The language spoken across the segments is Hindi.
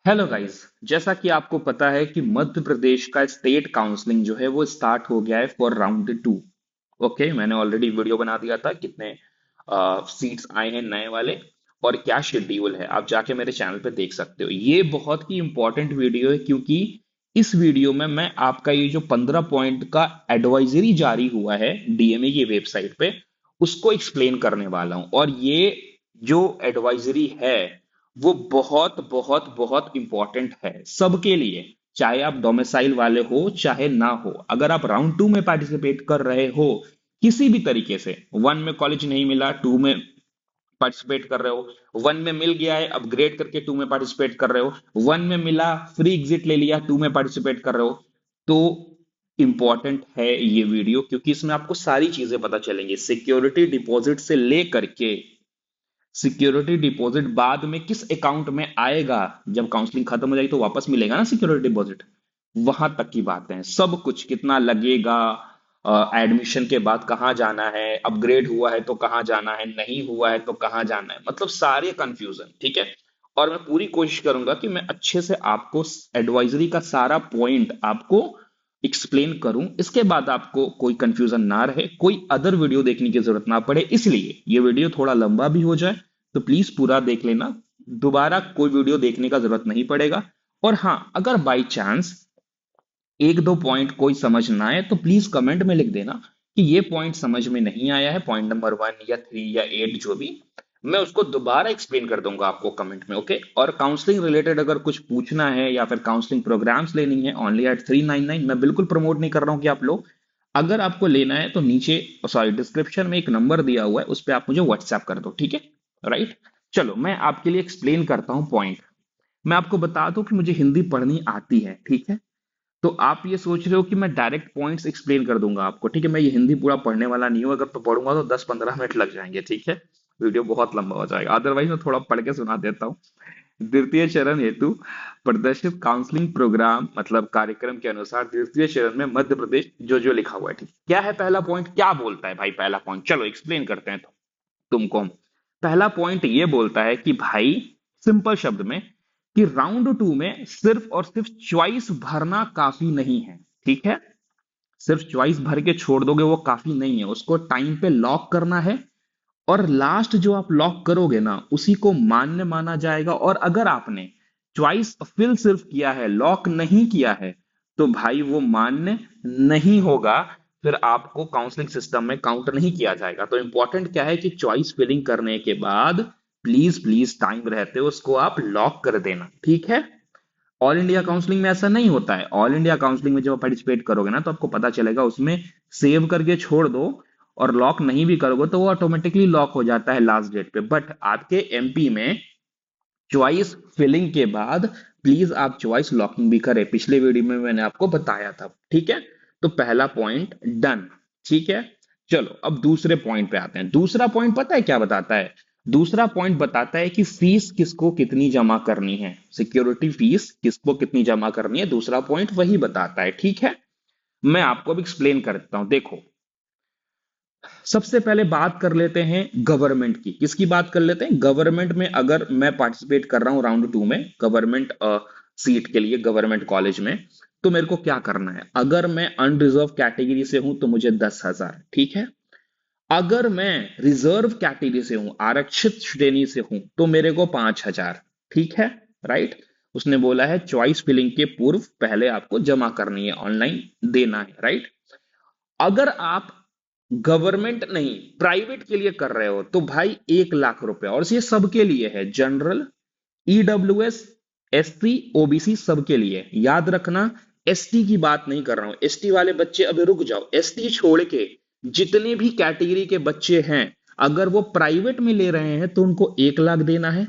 Hello guys. जैसा कि आपको पता है कि मध्य प्रदेश का स्टेट काउंसलिंग जो है वो स्टार्ट हो गया है फॉर राउंड 2। ओके, मैंने ऑलरेडी वीडियो बना दिया था कितने सीट्स आए हैं नए वाले और क्या शेड्यूल है। आप जाके मेरे चैनल पे देख सकते हो। ये बहुत ही इंपॉर्टेंट वीडियो है क्योंकि इस वीडियो में मैं आपका ये जो 15 पॉइंट का एडवाइजरी जारी हुआ है डीएमए की वेबसाइट पे उसको एक्सप्लेन करने वाला हूं। और ये जो एडवाइजरी है वो बहुत बहुत बहुत इंपॉर्टेंट है सबके लिए, चाहे आप डोमिसाइल वाले हो चाहे ना हो। अगर आप राउंड 2 में पार्टिसिपेट कर रहे हो किसी भी तरीके से, 1 में कॉलेज नहीं मिला 2 में पार्टिसिपेट कर रहे हो, 1 में मिल गया है अपग्रेड करके 2 में पार्टिसिपेट कर रहे हो, 1 में मिला फ्री एग्जिट ले लिया 2 में पार्टिसिपेट कर रहे हो, तो इंपॉर्टेंट है ये वीडियो क्योंकि इसमें आपको सारी चीजें पता चलेंगी, सिक्योरिटी डिपॉजिट से लेकर के सिक्योरिटी डिपॉजिट बाद में किस अकाउंट में आएगा, जब काउंसलिंग खत्म हो जाएगी तो वापस मिलेगा ना सिक्योरिटी डिपॉजिट, वहां तक की बातें हैं। सब कुछ कितना लगेगा, एडमिशन के बाद कहाँ जाना है, अपग्रेड हुआ है तो कहाँ जाना है, नहीं हुआ है तो कहाँ जाना है, मतलब सारे कंफ्यूजन। ठीक है। और मैं पूरी कोशिश करूंगा कि मैं अच्छे से आपको एडवाइजरी का सारा पॉइंट आपको एक्सप्लेन करूं, इसके बाद आपको कोई कंफ्यूजन ना रहे, कोई अदर वीडियो देखने की जरूरत ना पड़े। इसलिए ये वीडियो थोड़ा लंबा भी हो जाए तो प्लीज पूरा देख लेना, दोबारा कोई वीडियो देखने का जरूरत नहीं पड़ेगा। और हाँ, अगर बाई चांस एक दो पॉइंट कोई समझ ना आए तो प्लीज कमेंट में लिख देना कि ये पॉइंट समझ में नहीं आया है, पॉइंट नंबर 1 या 3 या 8 जो भी, मैं उसको दोबारा एक्सप्लेन कर दूंगा आपको कमेंट में। ओके। और काउंसलिंग रिलेटेड अगर कुछ पूछना है या फिर काउंसलिंग प्रोग्राम्स लेनी है ओनली एट 399, मैं बिल्कुल प्रमोट नहीं कर रहा हूं कि आप लोग, अगर आपको लेना है तो नीचे, सॉरी, डिस्क्रिप्शन में एक नंबर दिया हुआ है, उस पर आप मुझे व्हाट्सएप कर दो। ठीक है। राइट। चलो मैं आपके लिए एक्सप्लेन करता हूं पॉइंट। मैं आपको बता दूं कि मुझे हिंदी पढ़नी आती है। ठीक है। तो आप ये सोच रहे हो कि मैं डायरेक्ट पॉइंट्स एक्सप्लेन कर दूंगा आपको। ठीक है। मैं ये हिंदी पूरा पढ़ने वाला नहीं हूं, अगर तो पढ़ूंगा तो 10-15 मिनट लग जाएंगे। ठीक है। वीडियो बहुत लंबा हो जाएगा, अदरवाइज मैं थोड़ा पढ़ के सुना देता हूँ। द्वितीय चरण हेतु प्रदर्शित काउंसलिंग प्रोग्राम मतलब कार्यक्रम के अनुसार द्वितीय चरण में मध्य प्रदेश जो जो लिखा हुआ है। ठीक, क्या है पहला पॉइंट, क्या बोलता है भाई पहला पॉइंट, चलो एक्सप्लेन करते हैं तो तुमको हम। पहला पॉइंट ये बोलता है कि भाई, सिंपल शब्द में, कि राउंड 2 में सिर्फ और सिर्फ चॉइस भरना काफी नहीं है। ठीक है। सिर्फ चॉइस भर के छोड़ दोगे वो काफी नहीं है, उसको टाइम पे लॉक करना है। और लास्ट जो आप लॉक करोगे ना उसी को मान्य माना जाएगा। और अगर आपने चॉइस फिल सिर्फ किया है, लॉक नहीं किया है, तो भाई वो मान्य नहीं होगा, फिर आपको काउंसलिंग सिस्टम में काउंट नहीं किया जाएगा। तो इंपॉर्टेंट क्या है कि चॉइस फिलिंग करने के बाद प्लीज प्लीज टाइम रहते उसको आप लॉक कर देना। ठीक है। ऑल इंडिया काउंसलिंग में ऐसा नहीं होता है। ऑल इंडिया काउंसलिंग में जब पार्टिसिपेट करोगे ना तो आपको पता चलेगा, उसमें सेव करके छोड़ दो और लॉक नहीं भी करोगे तो वो ऑटोमेटिकली लॉक हो जाता है लास्ट डेट पे। बट आपके एमपी में चॉइस फिलिंग के बाद प्लीज आप चॉइस लॉकिंग भी करें, पिछले वीडियो में मैंने आपको बताया था। ठीक है। तो पहला पॉइंट डन। ठीक है। चलो अब दूसरे पॉइंट पे आते हैं। दूसरा पॉइंट पता है क्या बताता है? दूसरा पॉइंट बताता है कि फीस किसको कितनी जमा करनी है, सिक्योरिटी फीस किसको कितनी जमा करनी है, दूसरा पॉइंट वही बताता है। ठीक है। मैं आपको अब एक्सप्लेन करता हूं, देखो। सबसे पहले बात कर लेते हैं गवर्नमेंट की। किसकी बात कर लेते हैं? गवर्नमेंट में अगर मैं पार्टिसिपेट कर रहा हूं राउंड 2 में गवर्नमेंट सीट के लिए गवर्नमेंट कॉलेज में, तो मेरे को क्या करना है? अगर मैं अनरिजर्व कैटेगरी से हूं तो मुझे 10,000। ठीक है। अगर मैं रिजर्व कैटेगरी से हूं, आरक्षित श्रेणी से हूं, तो मेरे को 5,000। ठीक है। राइट। उसने बोला है चॉइस फिलिंग के पूर्व पहले आपको जमा करनी है, ऑनलाइन देना है। राइट। अगर आप गवर्नमेंट नहीं प्राइवेट के लिए कर रहे हो तो भाई 1 लाख रुपए, और ये सबके लिए है, जनरल, ईडब्ल्यूएस, एससी, ओबीसी, सबके लिए। याद रखना, एसटी की बात नहीं कर रहा हूं। एसटी वाले बच्चे अभी रुक जाओ, एसटी छोड़ के जितने भी कैटेगरी के बच्चे हैं, अगर वो प्राइवेट में ले रहे हैं तो उनको 1 लाख देना है,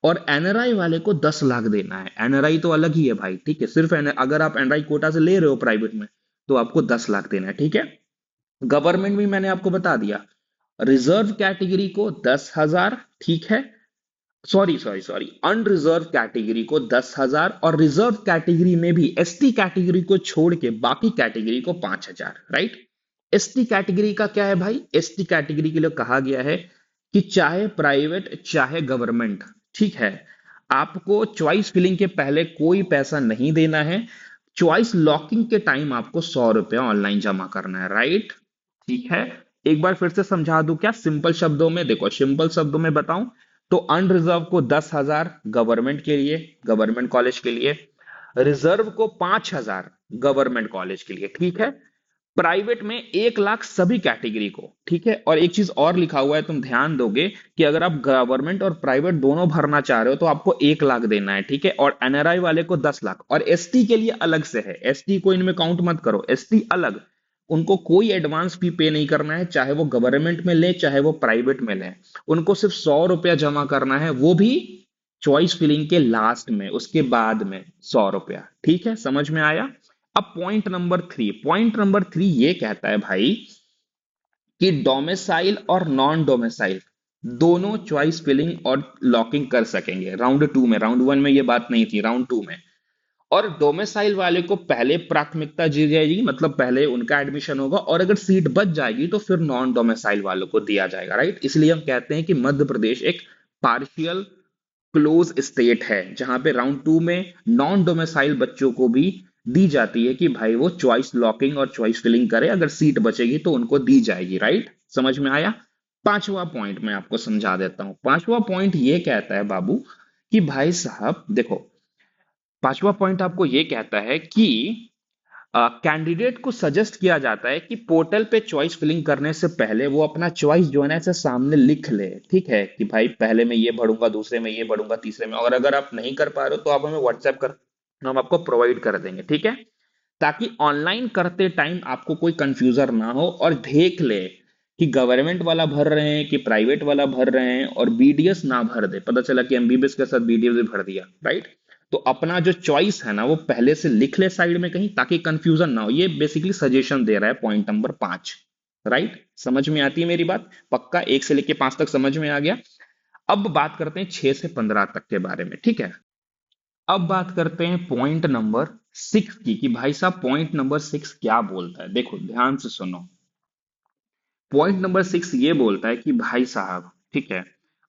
और एनआरआई वाले को 10 लाख देना है। एनआरआई तो अलग ही है भाई। ठीक है। सिर्फ अगर आप एनआरआई कोटा से ले रहे हो प्राइवेट में तो आपको 10 लाख देना है। ठीक है। गवर्नमेंट भी मैंने आपको बता दिया, रिजर्व कैटेगरी को 10,000। ठीक है। Sorry sorry sorry, unreserve category को 10,000, और रिजर्व कैटेगरी में भी एसटी कैटेगरी को छोड़ के बाकी कैटेगरी को 5,000। राइट। एसटी कैटेगरी का क्या है भाई? एसटी कैटेगरी के लिए कहा गया है कि चाहे प्राइवेट चाहे गवर्नमेंट, ठीक है, आपको चॉइस फिलिंग के पहले कोई पैसा नहीं देना है। चॉइस लॉकिंग के टाइम आपको 100 रुपया ऑनलाइन जमा करना है, राइट? ठीक है। एक बार फिर से समझा दूं क्या सिंपल शब्दों में? देखो सिंपल शब्दों में बताऊं तो अनरिजर्व को 10,000 गवर्नमेंट के लिए, गवर्नमेंट कॉलेज के लिए। रिजर्व को 5,000 गवर्नमेंट कॉलेज के लिए, ठीक है। प्राइवेट में 1 लाख सभी कैटेगरी को, ठीक है। और एक चीज और लिखा हुआ है, तुम ध्यान दोगे कि अगर आप गवर्नमेंट और प्राइवेट दोनों भरना चाह रहे हो तो आपको 1 लाख देना है, ठीक है। और एनआरआई वाले को 10 लाख, और एसटी के लिए अलग से है। एसटी को इनमें काउंट मत करो, एसटी अलग। उनको कोई एडवांस फी पे नहीं करना है, चाहे वो गवर्नमेंट में ले चाहे वो प्राइवेट में ले। उनको सिर्फ 100 रुपया जमा करना है, वो भी चॉइस फिलिंग के लास्ट में, उसके बाद में 100 रुपया, ठीक है। समझ में आया? अब पॉइंट नंबर 3 ये कहता है भाई कि डोमिसाइल और नॉन डोमिसाइल दोनों चॉइस फिलिंग और लॉकिंग कर सकेंगे राउंड 2 में। राउंड 1 में ये बात नहीं थी, राउंड 2 में। और डोमिसाइल वाले को पहले प्राथमिकता दी जाएगी, मतलब पहले उनका एडमिशन होगा, और अगर सीट बच जाएगी तो फिर नॉन डोमिसाइल वालों को दिया जाएगा, राइट? इसलिए हम कहते हैं कि मध्य प्रदेश एक पार्शियल क्लोज स्टेट है, जहां पे राउंड 2 में नॉन डोमिसाइल बच्चों को भी दी जाती है कि भाई वो चॉइस लॉकिंग और चॉइस फिलिंग करे, अगर सीट बचेगी तो उनको दी जाएगी, राइट? समझ में आया? पांचवा पॉइंट मैं आपको समझा देता हूं। पांचवा पॉइंट ये कहता है बाबू कि भाई साहब देखो, पांचवा पॉइंट आपको ये कहता है कि कैंडिडेट को सजेस्ट किया जाता है कि पोर्टल पे चॉइस फिलिंग करने से पहले वो अपना चॉइस जो है ना ऐसे सामने लिख ले, ठीक है, कि भाई पहले मैं ये भरूंगा, दूसरे में ये भरूंगा, तीसरे में। और अगर आप नहीं कर पा रहे हो तो आप हमें व्हाट्सएप कर, हम आपको प्रोवाइड कर देंगे, ठीक है। ताकि ऑनलाइन करते टाइम आपको कोई कंफ्यूजन ना हो, और देख ले कि गवर्नमेंट वाला भर रहे हैं कि प्राइवेट वाला भर रहे हैं, और बीडीएस ना भर दे, पता चला कि एमबीबीएस के साथ बीडीएस भी भर दिया, राइट? तो अपना जो चॉइस है ना वो पहले से लिख ले साइड में कहीं, ताकि कंफ्यूजन ना हो। ये बेसिकली सजेशन दे रहा है पॉइंट नंबर 5, राइट? समझ में आती है मेरी बात? पक्का 1 से लेके 5 तक समझ में आ गया? अब बात करते हैं 6 से 15 तक के बारे में, ठीक है। अब बात करते हैं पॉइंट नंबर 6 की, कि भाई साहब पॉइंट नंबर 6 क्या बोलता है। देखो ध्यान से सुनो। पॉइंट नंबर 6 ये बोलता है कि भाई साहब, ठीक है,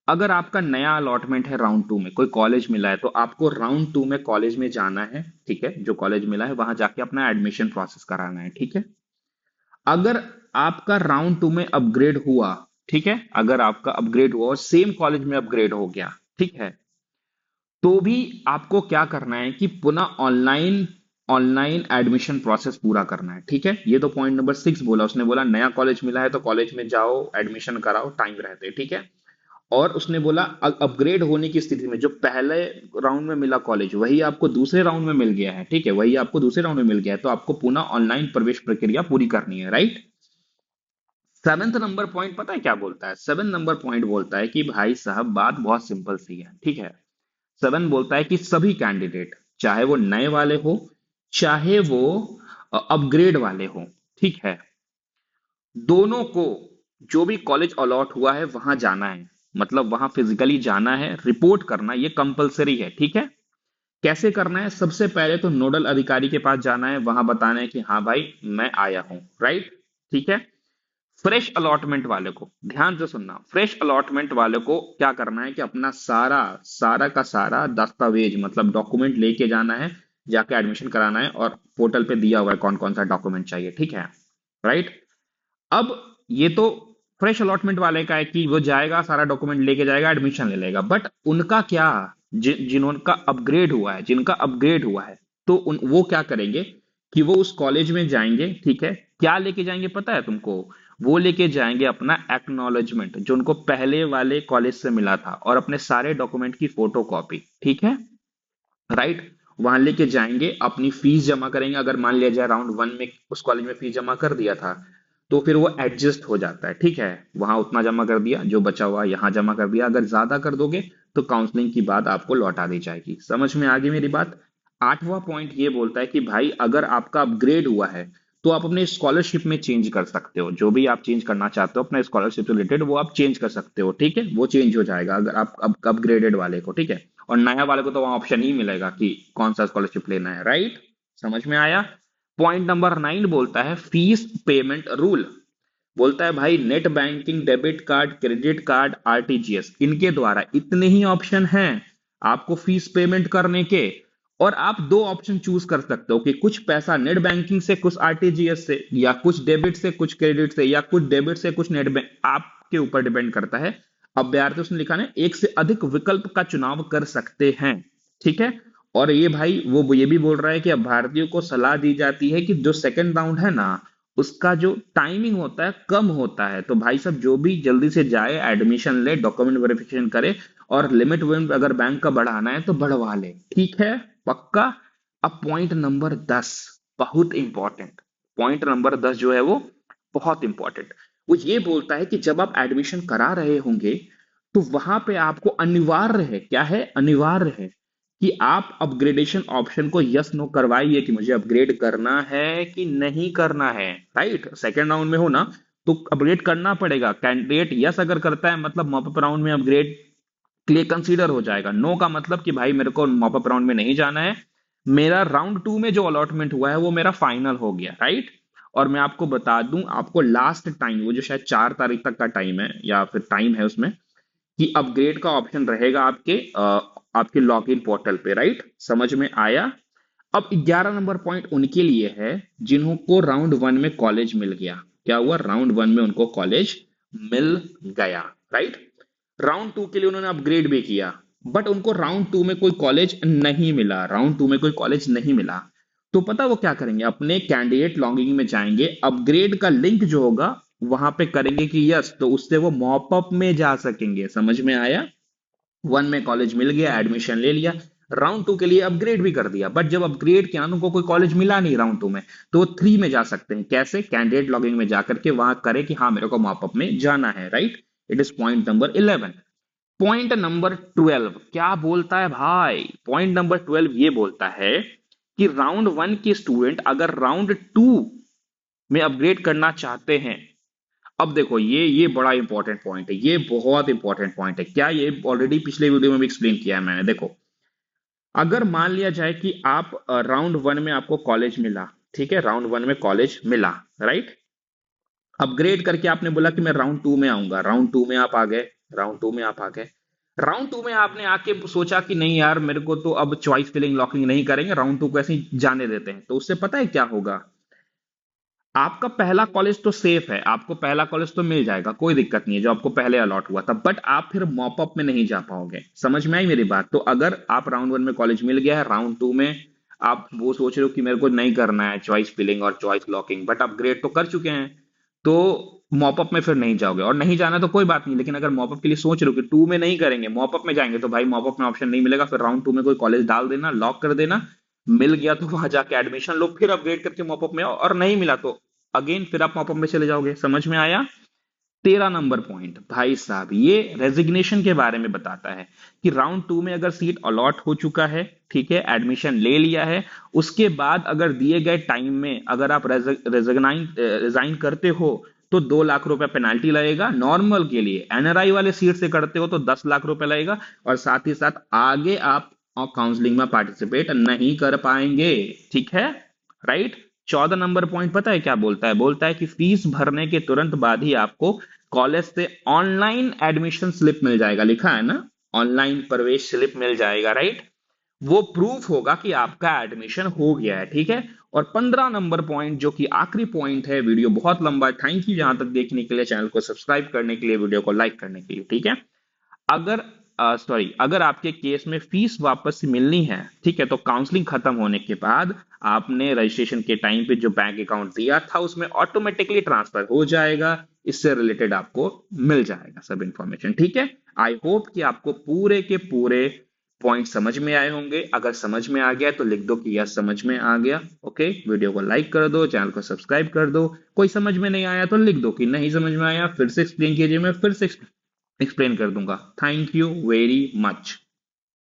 अगर आपका नया अलॉटमेंट है राउंड 2 में, कोई कॉलेज मिला है, तो आपको राउंड 2 में कॉलेज में जाना है, ठीक है। जो कॉलेज मिला है वहां जाके अपना एडमिशन प्रोसेस कराना है, ठीक है। अगर आपका राउंड 2 में अपग्रेड हुआ, ठीक है, अगर आपका अपग्रेड हुआ और सेम कॉलेज में अपग्रेड हो गया, ठीक है, तो भी आपको क्या करना है कि पुनः ऑनलाइन ऑनलाइन एडमिशन प्रोसेस पूरा करना है, ठीक है। ये तो पॉइंट नंबर 6 बोला, उसने बोला नया कॉलेज मिला है तो कॉलेज में जाओ, एडमिशन कराओ, टाइम रहते, ठीक है। और उसने बोला अपग्रेड होने की स्थिति में जो पहले राउंड में मिला कॉलेज वही आपको दूसरे राउंड में मिल गया है, ठीक है, वही आपको दूसरे राउंड में मिल गया है, तो आपको पुनः ऑनलाइन प्रवेश प्रक्रिया पूरी करनी है, राइट? 7th नंबर पॉइंट पता है क्या बोलता है? 7 नंबर पॉइंट बोलता है कि भाई साहब बात बहुत सिंपल सी है, ठीक है। 7 बोलता है कि सभी कैंडिडेट, चाहे वो नए वाले हो चाहे वो अपग्रेड वाले हो, ठीक है, दोनों को जो भी कॉलेज अलॉट हुआ है वहां जाना है, मतलब वहां फिजिकली जाना है, रिपोर्ट करना, ये कंपलसरी है, ठीक है। कैसे करना है? सबसे पहले तो नोडल अधिकारी के पास जाना है, वहां बताना है कि हाँ भाई मैं आया हूं, राइट? ठीक है। फ्रेश अलॉटमेंट वाले को ध्यान से सुनना, फ्रेश अलॉटमेंट वाले को क्या करना है कि अपना सारा सारा का सारा दस्तावेज, मतलब डॉक्यूमेंट लेके जाना है, जाके एडमिशन कराना है, और पोर्टल पे दिया हुआ है कौन कौन सा डॉक्यूमेंट चाहिए, ठीक है, राइट? अब ये तो फ्रेश अलॉटमेंट वाले का है कि वो जाएगा, सारा डॉक्यूमेंट लेके जाएगा, एडमिशन ले लेगा। बट उनका क्या, जिनका अपग्रेड हुआ है, जिनका अपग्रेड हुआ है, तो वो क्या करेंगे कि वो उस कॉलेज में जाएंगे, ठीक है। क्या लेके जाएंगे पता है तुमको? वो लेके जाएंगे अपना एक्नॉलेजमेंट जो उनको पहले वाले कॉलेज से मिला था, और अपने सारे डॉक्यूमेंट की फोटो कॉपी, ठीक है, राइट? वहां लेके जाएंगे, अपनी फीस जमा करेंगे। अगर मान लिया जाए राउंड 1 में उस कॉलेज में फीस जमा कर दिया था, तो फिर वो एडजस्ट हो जाता है, ठीक है। वहां उतना जमा कर दिया, जो बचा हुआ यहाँ जमा कर दिया। अगर ज्यादा कर दोगे तो काउंसलिंग की बात आपको लौटा दी जाएगी। समझ में आ गई मेरी बात? 8वां पॉइंट ये बोलता है कि भाई अगर आपका अपग्रेड हुआ है तो आप अपने स्कॉलरशिप में चेंज कर सकते हो, जो भी आप चेंज करना चाहते हो अपना स्कॉलरशिप से रिलेटेड, वो आप चेंज कर सकते हो, ठीक है। वो चेंज हो जाएगा अगर आप अपग्रेडेड वाले को, ठीक है। और नया वाले को तो वहां ऑप्शन ही मिलेगा कि कौन सा स्कॉलरशिप लेना है, राइट? समझ में आया? पॉइंट नंबर 9 बोलता है फीस पेमेंट रूल। बोलता है भाई net banking, debit card, credit card, RTGS, इनके द्वारा इतने ही ऑप्शन हैं, आपको फीस पेमेंट करने के, और आप दो ऑप्शन चूज कर सकते हो कि कुछ पैसा नेट बैंकिंग से, कुछ आरटीजीएस से, या कुछ डेबिट से कुछ क्रेडिट से, या कुछ डेबिट से कुछ नेट बैंक, आपके ऊपर डिपेंड करता है। अभ्यर्थी उसने लिखा ना एक से अधिक विकल्प का चुनाव कर सकते हैं, ठीक है। और ये भाई वो ये भी बोल रहा है कि अभ्यर्थियों को सलाह दी जाती है कि जो सेकंड राउंड है ना, उसका जो टाइमिंग होता है कम होता है, तो भाई साहब जो भी जल्दी से जाए, एडमिशन ले, डॉक्यूमेंट वेरिफिकेशन करे, और लिमिट विमिट अगर बैंक का बढ़ाना है तो बढ़वा ले, ठीक है, पक्का। अब पॉइंट नंबर 10, बहुत इंपॉर्टेंट। पॉइंट नंबर 10 जो है वो बहुत इंपॉर्टेंट। वो ये बोलता है कि जब आप एडमिशन करा रहे होंगे तो वहां पे आपको अनिवार्य है, क्या है, अनिवार्य है कि आप अपग्रेडेशन ऑप्शन को यस नो करवाइए कि मुझे अपग्रेड करना है कि नहीं करना है, राइट। सेकेंड राउंड में हो ना, तो अपग्रेड करना पड़ेगा। कैंडिडेट यस अगर करता है मतलब मॉपअप राउंड में अपग्रेड के लिए कंसीडर हो जाएगा। नो का मतलब कि भाई मेरे को मॉपअप राउंड में नहीं जाना है, मेरा राउंड टू में जो अलॉटमेंट हुआ है वो मेरा फाइनल हो गया, राइट। और मैं आपको बता दूं, आपको लास्ट टाइम वो जो शायद 4 तारीख तक का टाइम है या फिर टाइम है उसमें, कि अपग्रेड का ऑप्शन रहेगा आपके लॉगिन पोर्टल पे, राइट। समझ में आया। अब 11 नंबर पॉइंट उनके लिए है जिन्होंने राउंड वन में कॉलेज मिल गया। क्या हुआ, राउंड वन में उनको कॉलेज मिल गया, राइट। राउंड टू के लिए उन्होंने अपग्रेड भी किया, बट उनको राउंड टू में कोई कॉलेज नहीं मिला, राउंड टू में कोई कॉलेज नहीं मिला। तो पता वो क्या करेंगे, अपने कैंडिडेट लॉगिंग में जाएंगे, अपग्रेड का लिंक जो होगा वहां पे करेंगे कि यस, तो उससे वो मॉपअप में जा सकेंगे। समझ में आया। वन में कॉलेज मिल गया, एडमिशन ले लिया, राउंड टू के लिए अपग्रेड भी कर दिया, बट जब अपग्रेड किया उनको कोई कॉलेज मिला नहीं राउंड टू में, तो वो थ्री में जा सकते हैं। कैसे, कैंडिडेट लॉगिंग में जाकर के वहां करे कि हाँ मेरे को मॉपअप में जाना है, right. It is point number 11। Point number 12 क्या बोलता है भाई, पॉइंट नंबर 12 ये बोलता है कि राउंड वन के स्टूडेंट अगर राउंड टू में अपग्रेड करना चाहते हैं। अब देखो ये बड़ा इंपॉर्टेंट पॉइंट है, ये बहुत इंपॉर्टेंट पॉइंट है। क्या, ये ऑलरेडी पिछले वीडियो में भी एक्सप्लेन किया है मैंने। देखो, अगर मान लिया जाए कि आप राउंड वन में आपको कॉलेज मिला, ठीक है, राउंड वन में कॉलेज मिला, राइट। अपग्रेड करके आपने बोला कि मैं राउंड टू में आऊंगा, राउंड टू में आप आ गए, राउंड टू में आप आ गए, राउंड टू में आपने आके सोचा कि नहीं यार मेरे को तो अब चॉइस फिलिंग लॉकिंग नहीं करेंगे, राउंड टू को ऐसे ही जाने देते हैं, तो उससे पता है क्या होगा, आपका पहला कॉलेज तो सेफ है, आपको पहला कॉलेज तो मिल जाएगा, कोई दिक्कत नहीं है, जो आपको पहले अलॉट हुआ था, बट आप फिर मॉपअप में नहीं जा पाओगे। समझ में आई मेरी बात। तो अगर आप राउंड वन में कॉलेज मिल गया है, राउंड टू में आप वो सोच रहे हो कि मेरे को नहीं करना है चॉइस फिलिंग और चॉइस लॉकिंग, बट अपग्रेड तो कर चुके हैं, तो मॉपअप में फिर नहीं जाओगे। और नहीं जाना तो कोई बात नहीं, लेकिन अगर मॉपअप के लिए सोच रहे हो कि टू में नहीं करेंगे, मॉपअप में जाएंगे, तो भाई मॉपअप में ऑप्शन नहीं मिलेगा, फिर राउंड टू में कोई कॉलेज डाल देना, लॉक कर देना, मिल गया तो वहां जाके एडमिशन लो, फिर अपग्रेड करके मॉपअप में आओ, और नहीं मिला तो अगेन फिर आप मॉपअप में चले जाओगे। समझ में आया। 13 नंबर पॉइंट भाई साहब, ये रेजिग्नेशन के बारे में बताता है कि राउंड टू में अगर सीट अलॉट हो चुका है, ठीक है, एडमिशन ले लिया है, उसके बाद अगर दिए गए टाइम में अगर आप रिजाइन करते हो तो 2 लाख रुपए पेनाल्टी लगेगा नॉर्मल के लिए। एनआरआई वाले सीट से करते हो तो 10 लाख रुपए लगेगा, और साथ ही साथ आगे आप काउंसलिंग में पार्टिसिपेट नहीं कर पाएंगे, ठीक है, राइट। 14 नंबर पॉइंट पता है क्या बोलता है, बोलता है कि फीस भरने के तुरंत बाद ही आपको कॉलेज से ऑनलाइन एडमिशन स्लिप मिल जाएगा, लिखा है ना, ऑनलाइन प्रवेश स्लिप मिल जाएगा, राइट। वो प्रूफ होगा कि आपका एडमिशन हो गया है, ठीक है। और 15 नंबर पॉइंट जो कि आखिरी पॉइंट है, वीडियो बहुत लंबा है, थैंक यू यहां तक देखने के लिए, चैनल को सब्सक्राइब करने के लिए, वीडियो को लाइक करने के लिए, ठीक है। अगर अगर आपके केस में फीस वापस मिलनी है, ठीक है, तो काउंसलिंग खत्म होने के बाद आपने रजिस्ट्रेशन के टाइम पे जो बैंक अकाउंट दिया था उसमें ऑटोमेटिकली ट्रांसफर हो जाएगा, इससे रिलेटेड आपको मिल जाएगा सब इंफॉर्मेशन, ठीक है। आई होप कि आपको पूरे के पूरे पॉइंट समझ में आए होंगे। अगर समझ में आ गया तो लिख दो कि यस समझ में आ गया, ओके। वीडियो को लाइक कर दो, चैनल को सब्सक्राइब कर दो। कोई समझ में नहीं आया तो लिख दो कि नहीं समझ में आया, फिर से एक्सप्लेन कीजिए, मैं फिर से एक्सप्लेन कर दूंगा। Thank you very much.